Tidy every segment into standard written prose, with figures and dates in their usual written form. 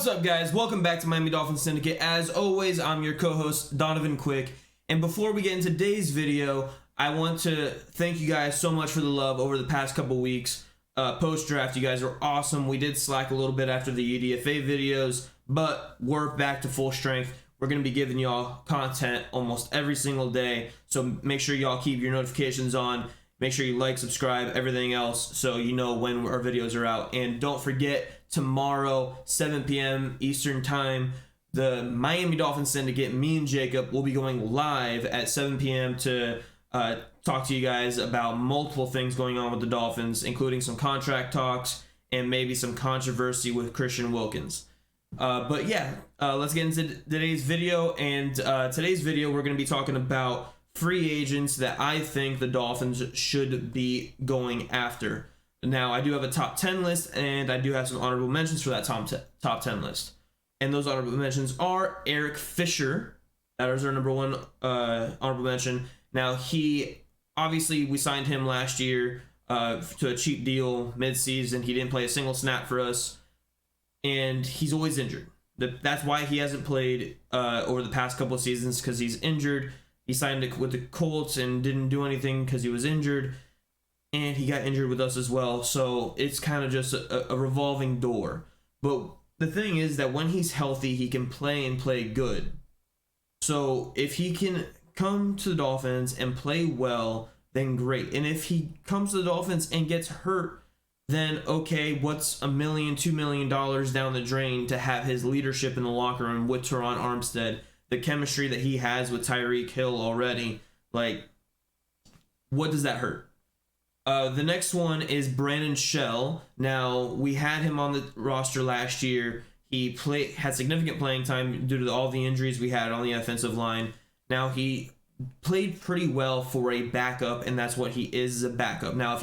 What's up, guys? Welcome back to Miami Dolphins Syndicate. As always, I'm your co-host, Donovan Quick. And before we get into today's video, I want to thank you guys so much for the love over the past couple weeks. Post-draft, you guys are awesome. We did slack a little bit after the UDFA videos, but we're back to full strength. We're going to be giving y'all content almost every single day. So make sure y'all keep your notifications on. Make sure you like, subscribe, everything else, so you know when our videos are out. And don't forget, tomorrow, 7 p.m. Eastern Time, the Miami Dolphins Syndicate, me and Jacob, will be going live at 7 p.m. to talk to you guys about multiple things going on with the Dolphins, including some contract talks and maybe some controversy with Christian Wilkins. But yeah, let's get into today's video. And today's video, we're going to be talking about free agents that I think the Dolphins should be going after. Now, I do have a top 10 list, and I do have some honorable mentions for that top 10 list. And those honorable mentions are Eric Fisher. That is our number one honorable mention. Now, obviously, we signed him last year to a cheap deal mid-season. He didn't play a single snap for us, and he's always injured. That's why he hasn't played over the past couple of seasons, because he's injured. He signed it with the Colts and didn't do anything because he was injured. And he got injured with us as well. So it's kind of just a revolving door. But the thing is that when he's healthy, he can play and play good. So if he can come to the Dolphins and play well, then great. And if he comes to the Dolphins and gets hurt, then okay, what's $1 million, $2 million down the drain to have his leadership in the locker room with Teron Armstead, the chemistry that he has with Tyreek Hill already? Like, what does that hurt? The next one is Brandon Shell. Now, we had him on the roster last year. He had significant playing time due to all the injuries we had on the offensive line. Now, he played pretty well for a backup, and that's what he is, a backup. Now, if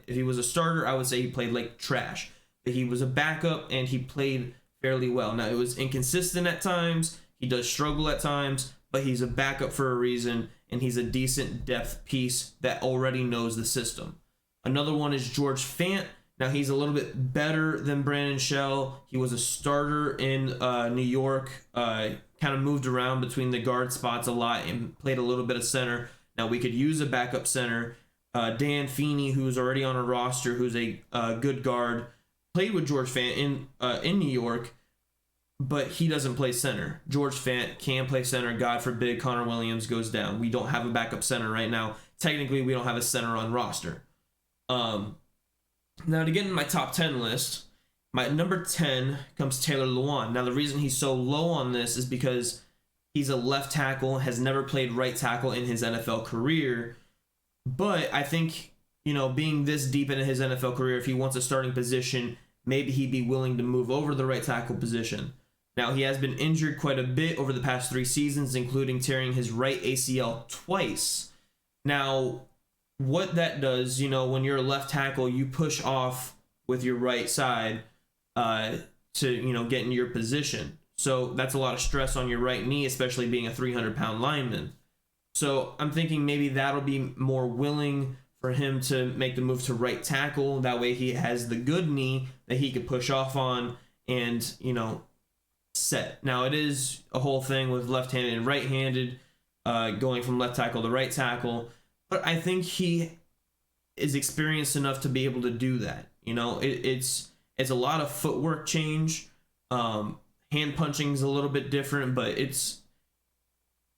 he was a starter, I would say he played like trash. But he was a backup, and he played fairly well. Now, it was inconsistent at times. He does struggle at times, but he's a backup for a reason, and he's a decent depth piece that already knows the system. Another one is George Fant. Now, he's a little bit better than Brandon Shell. He was a starter in New York, kind of moved around between the guard spots a lot and played a little bit of center. Now, we could use a backup center. Dan Feeney, who's already on a roster, who's a good guard, played with George Fant in New York, but he doesn't play center. George Fant can play center. God forbid Connor Williams goes down. We don't have a backup center right now. Technically, we don't have a center on roster. Now, to get in my top 10 list, my number 10 comes Taylor Lewan. Now, the reason he's so low on this is because he's a left tackle, has never played right tackle in his NFL career. But I think, being this deep into his NFL career, if he wants a starting position, maybe he'd be willing to move over to the right tackle position. Now, he has been injured quite a bit over the past 3 seasons, including tearing his right ACL twice. Now, what that does, when you're a left tackle, you push off with your right side to, get in your position. So that's a lot of stress on your right knee, especially being a 300-pound lineman. So I'm thinking maybe that'll be more willing for him to make the move to right tackle. That way he has the good knee that he could push off on and, set. Now, it is a whole thing with left-handed and right-handed, going from left tackle to right tackle. But I think he is experienced enough to be able to do that. It's a lot of footwork change. Hand punching is a little bit different, but it's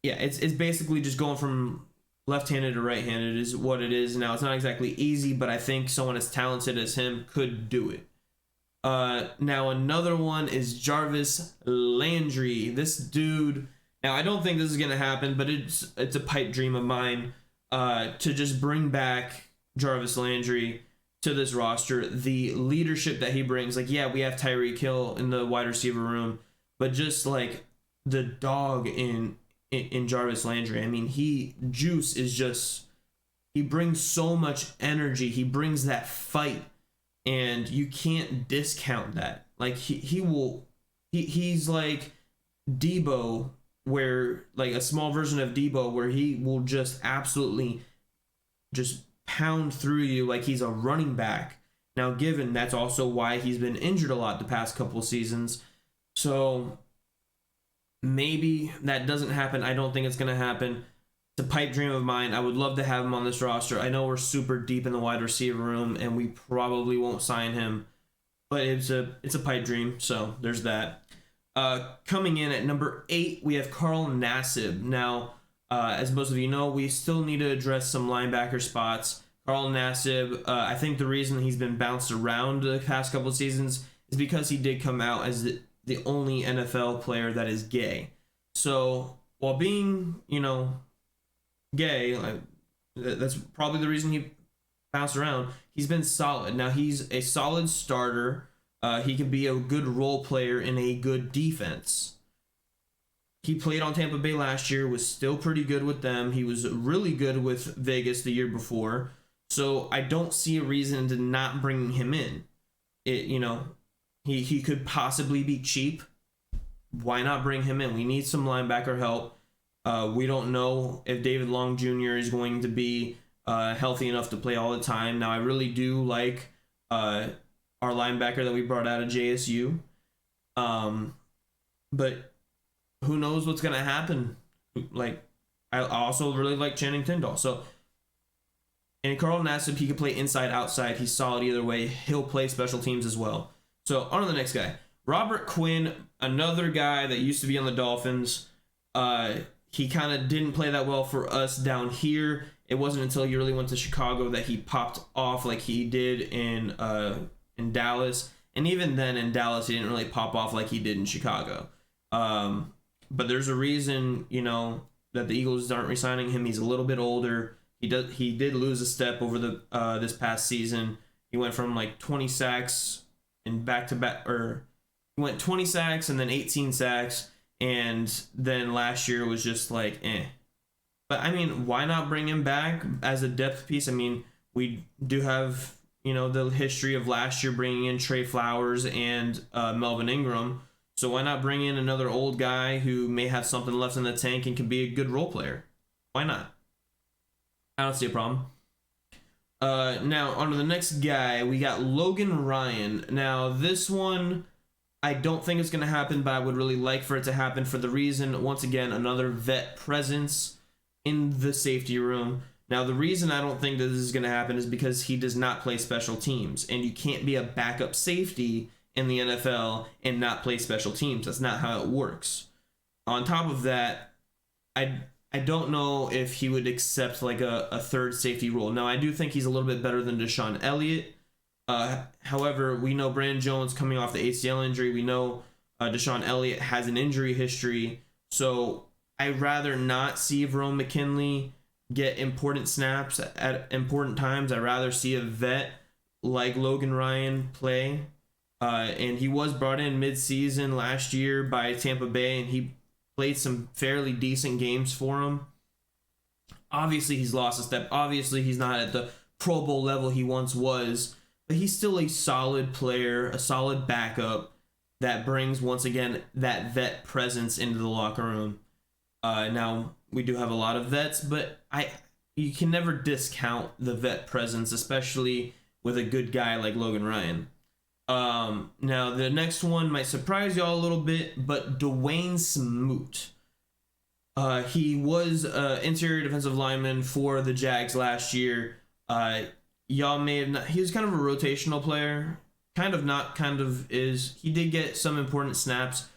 basically just going from left-handed to right-handed is what it is. Now, it's not exactly easy, but I think someone as talented as him could do it. Now, another one is Jarvis Landry. This dude, now I don't think this is going to happen, but it's a pipe dream of mine. To just bring back Jarvis Landry to this roster, the leadership that he brings. Like, yeah, we have Tyreek Hill in the wide receiver room, but just like the dog in Jarvis Landry. I mean, he brings so much energy. He brings that fight, and you can't discount that. Like, he's like Debo, where like a small version of Debo, where he will just absolutely just pound through you like he's a running back. Now, given that's also why he's been injured a lot the past couple seasons. So maybe that doesn't happen. I don't think it's going to happen. It's a pipe dream of mine. I would love to have him on this roster. I know we're super deep in the wide receiver room, and we probably won't sign him, but it's a pipe dream. So there's that. Coming in at number 8, we have Carl Nassib. Now, as most of you know, we still need to address some linebacker spots. Carl Nassib, I think the reason he's been bounced around the past couple of seasons is because he did come out as the only NFL player that is gay. So while being, gay, that's probably the reason he bounced around. He's been solid. Now he's a solid starter. He can be a good role player in a good defense. He played on Tampa Bay last year, was still pretty good with them. He was really good with Vegas the year before. So I don't see a reason to not bring him in. He could possibly be cheap. Why not bring him in? We need some linebacker help. We don't know if David Long Jr. is going to be healthy enough to play all the time. Now, I really do like our linebacker that we brought out of JSU. But who knows what's going to happen? Like, I also really like Channing Tindall. So, and Carl Nassib, he can play inside, outside. He's solid either way. He'll play special teams as well. So, on to the next guy. Robert Quinn, another guy that used to be on the Dolphins. He kind of didn't play that well for us down here. It wasn't until he really went to Chicago that he popped off like he did in Dallas. And even then in Dallas, he didn't really pop off like he did in Chicago. But there's a reason, that the Eagles aren't re-signing him. He's a little bit older. He did lose a step over the this past season. He went from like 20 sacks and back-to-back, or he went 20 sacks and then 18 sacks, and then last year was just like, eh. But, I mean, why not bring him back as a depth piece? I mean, we do have, the history of last year bringing in Trey Flowers and Melvin Ingram. So why not bring in another old guy who may have something left in the tank and can be a good role player? Why not? I don't see a problem. Now, on to the next guy, we got Logan Ryan. Now, this one, I don't think it's going to happen, but I would really like for it to happen for the reason, once again, another vet presence in the safety room. Now, the reason I don't think that this is going to happen is because he does not play special teams, and you can't be a backup safety in the NFL and not play special teams. That's not how it works. On top of that, I don't know if he would accept like a third safety role. Now, I do think he's a little bit better than Deshaun Elliott. However, we know Brandon Jones coming off the ACL injury. We know Deshaun Elliott has an injury history. So I'd rather not see Verone McKinley get important snaps at important times. I'd rather see a vet like Logan Ryan play. And he was brought in mid-season last year by Tampa Bay, and he played some fairly decent games for him. Obviously, he's lost a step. Obviously, he's not at the Pro Bowl level he once was, but he's still a solid player, a solid backup that brings, once again, that vet presence into the locker room. Now, we do have a lot of vets, but you can never discount the vet presence, especially with a good guy like Logan Ryan. Now, the next one might surprise y'all a little bit, but Dwayne Smoot. He was interior defensive lineman for the Jags last year. Y'all may have not... He was kind of a rotational player. Kind of not, kind of is. He did get some important snaps.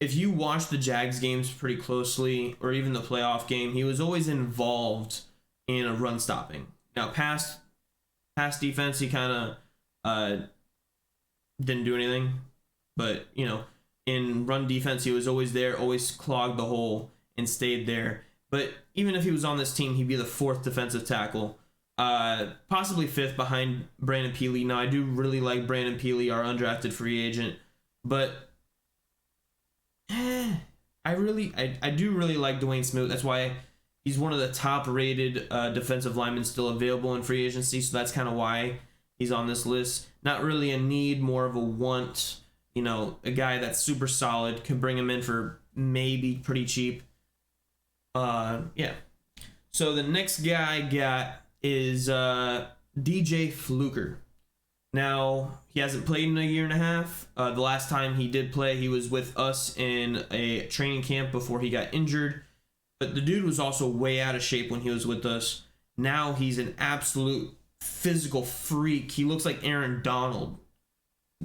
If you watch the Jags games pretty closely, or even the playoff game, he was always involved in a run stopping. Now, past defense, he kind of... didn't do anything, but in run defense he was always there, always clogged the hole and stayed there. But even if he was on this team, he'd be the 4th defensive tackle, possibly 5th behind Brandon Peely. Now, I do really like Brandon Peely, our undrafted free agent, but I do really like Dwayne Smoot. That's why he's one of the top rated defensive linemen still available in free agency, so that's kind of why he's on this list. Not really a need, more of a want. A guy that's super solid, can bring him in for maybe pretty cheap. Yeah. So the next guy I got is DJ Fluker. Now, he hasn't played in a year and a half. The last time he did play, he was with us in a training camp before he got injured. But the dude was also way out of shape when he was with us. Now he's an absolute physical freak. He looks like Aaron Donald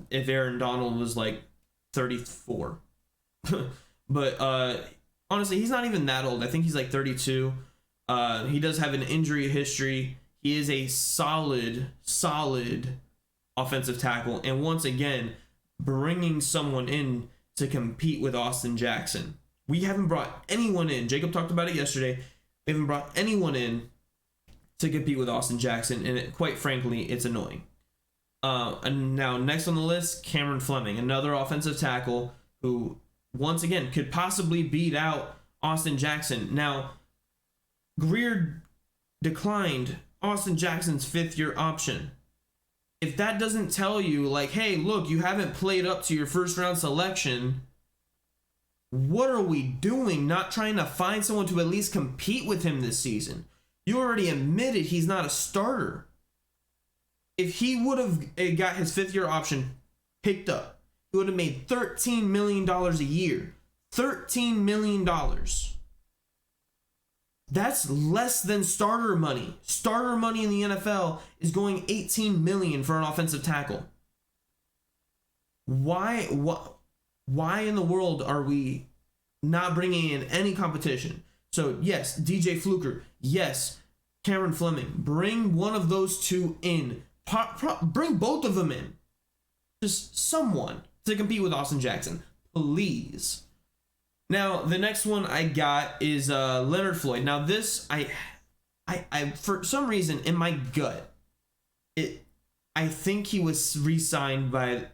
if Aaron Donald was like 34. But honestly, he's not even that old. I think he's like 32. He does have an injury history. He is a solid offensive tackle. And once again, bringing someone in to compete with Austin Jackson. We haven't brought anyone in. Jacob talked about it yesterday. We haven't brought anyone in to compete with Austin Jackson. And quite frankly, it's annoying. And now, next on the list, Cameron Fleming, another offensive tackle who, once again, could possibly beat out Austin Jackson. Now, Greer declined Austin Jackson's fifth-year option. If that doesn't tell you, like, hey, look, you haven't played up to your first-round selection, what are we doing not trying to find someone to at least compete with him this season? You already admitted he's not a starter. If he would have got his fifth-year option picked up, he would have made $13 million a year. $13 million. That's less than starter money. Starter money in the NFL is going $18 million for an offensive tackle. Why in the world are we not bringing in any competition? So yes, DJ Fluker. Yes, Cameron Fleming. Bring one of those two in. Bring both of them in. Just someone to compete with Austin Jackson, please. Now, the next one I got is Leonard Floyd. Now, this, I for some reason, in my gut, I think he was re-signed by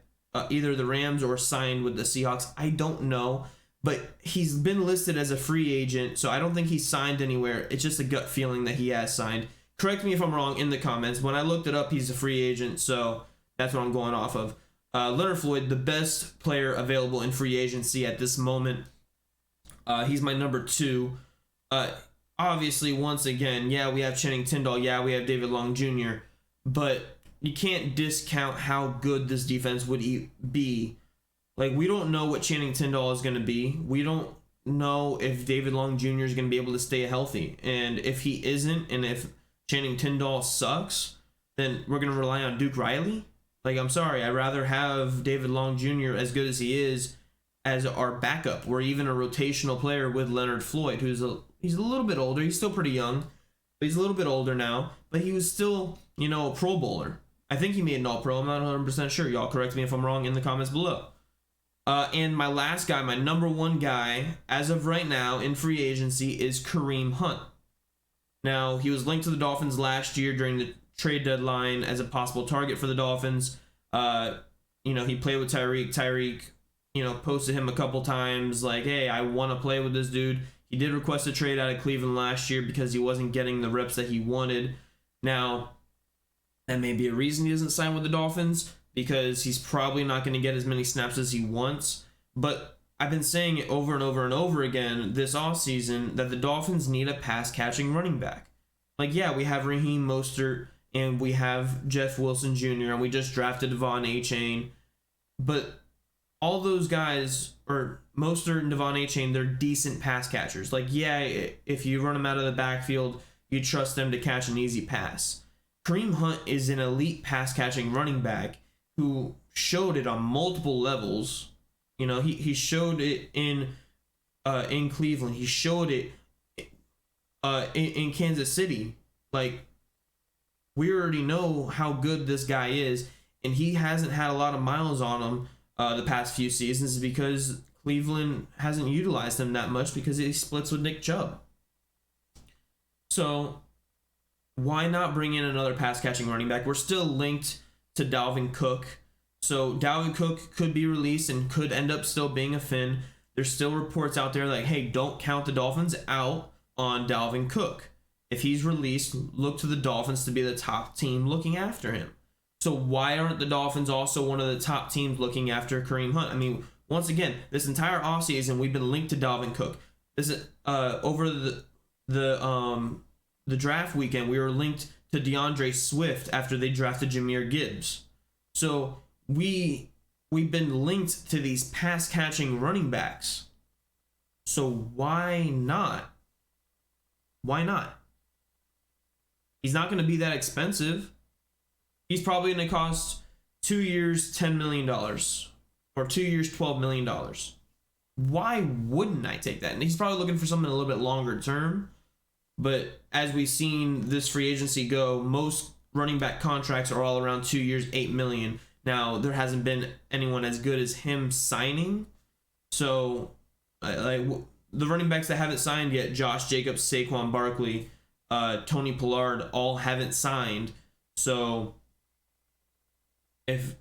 either the Rams or signed with the Seahawks. I don't know, but he's been listed as a free agent, so I don't think he's signed anywhere. It's just a gut feeling that he has signed. Correct me if I'm wrong in the comments. When I looked it up, he's a free agent, so that's what I'm going off of. Leonard Floyd, the best player available in free agency at this moment. He's my number 2. Obviously, once again, yeah, we have Channing Tindall. Yeah, we have David Long Jr. But you can't discount how good this defense would be. Like, we don't know what Channing Tindall is going to be. We don't know if David Long Jr. is going to be able to stay healthy. And if he isn't, and if Channing Tindall sucks, then we're going to rely on Duke Riley. Like, I'm sorry. I'd rather have David Long Jr., as good as he is, as our backup. We're even a rotational player with Leonard Floyd, he's a little bit older. He's still pretty young, but he's a little bit older now. But he was still, a Pro Bowler. I think he made an All-Pro. I'm not 100% sure. Y'all correct me if I'm wrong in the comments below. And my last guy, my number 1 guy, as of right now in free agency, is Kareem Hunt. Now, he was linked to the Dolphins last year during the trade deadline as a possible target for the Dolphins. He played with Tyreek. Tyreek, posted him a couple times like, hey, I want to play with this dude. He did request a trade out of Cleveland last year because he wasn't getting the reps that he wanted. Now, that may be a reason he doesn't sign with the Dolphins, because he's probably not going to get as many snaps as he wants. But I've been saying it over and over and over again this offseason that the Dolphins need a pass-catching running back. Like, yeah, we have Raheem Mostert and we have Jeff Wilson Jr. and we just drafted Devon Achane. But all those guys, or Mostert and Devon Achane, they're decent pass catchers. Like, yeah, if you run them out of the backfield, you trust them to catch an easy pass. Kareem Hunt is an elite pass-catching running back who showed it on multiple levels. He showed it in Cleveland. He showed it in Kansas City. Like, we already know how good this guy is, and he hasn't had a lot of miles on him the past few seasons because Cleveland hasn't utilized him that much because he splits with Nick Chubb. So why not bring in another pass-catching running back? We're still linked to Dalvin Cook. So Dalvin Cook could be released and could end up still being a Fin. There's still reports out there like, hey, don't count the Dolphins out on Dalvin Cook. If he's released, look to the Dolphins to be the top team looking after him. So why aren't the Dolphins also one of the top teams looking after Kareem Hunt? I mean, once again, this entire offseason, we've been linked to Dalvin Cook. This is over the draft weekend, we were linked to DeAndre Swift after they drafted Jahmyr Gibbs. So we've been linked to these pass catching running backs. So why not? Why not? He's not going to be that expensive. He's probably going to cost 2 years, $10 million, or 2 years, $12 million. Why wouldn't I take that? And he's probably looking for something a little bit longer term. But as we've seen this free agency go, most running back contracts are all around 2 years, $8 million. Now, there hasn't been anyone as good as him signing. So, the running backs that haven't signed yet, Josh Jacobs, Saquon Barkley, Tony Pollard, all haven't signed. So, if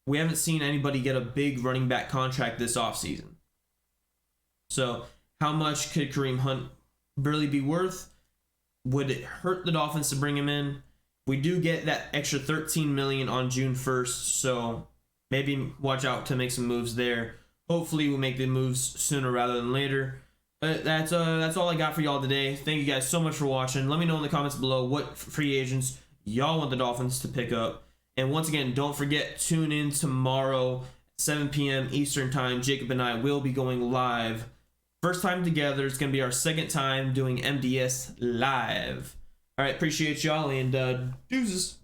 we haven't seen anybody get a big running back contract this offseason. So, how much could Kareem Hunt really be worth? Would it hurt the Dolphins to bring him in? We do get that extra $13 million on June 1st, so maybe watch out to make some moves there. Hopefully, we'll make the moves sooner rather than later. But that's all I got for y'all today. Thank you guys so much for watching. Let me know in the comments below what free agents y'all want the Dolphins to pick up. And once again, don't forget, tune in tomorrow, 7 p.m. Eastern Time. Jacob and I will be going live. First time together. It's going to be our second time doing MDS live. All right, appreciate y'all, and deuces.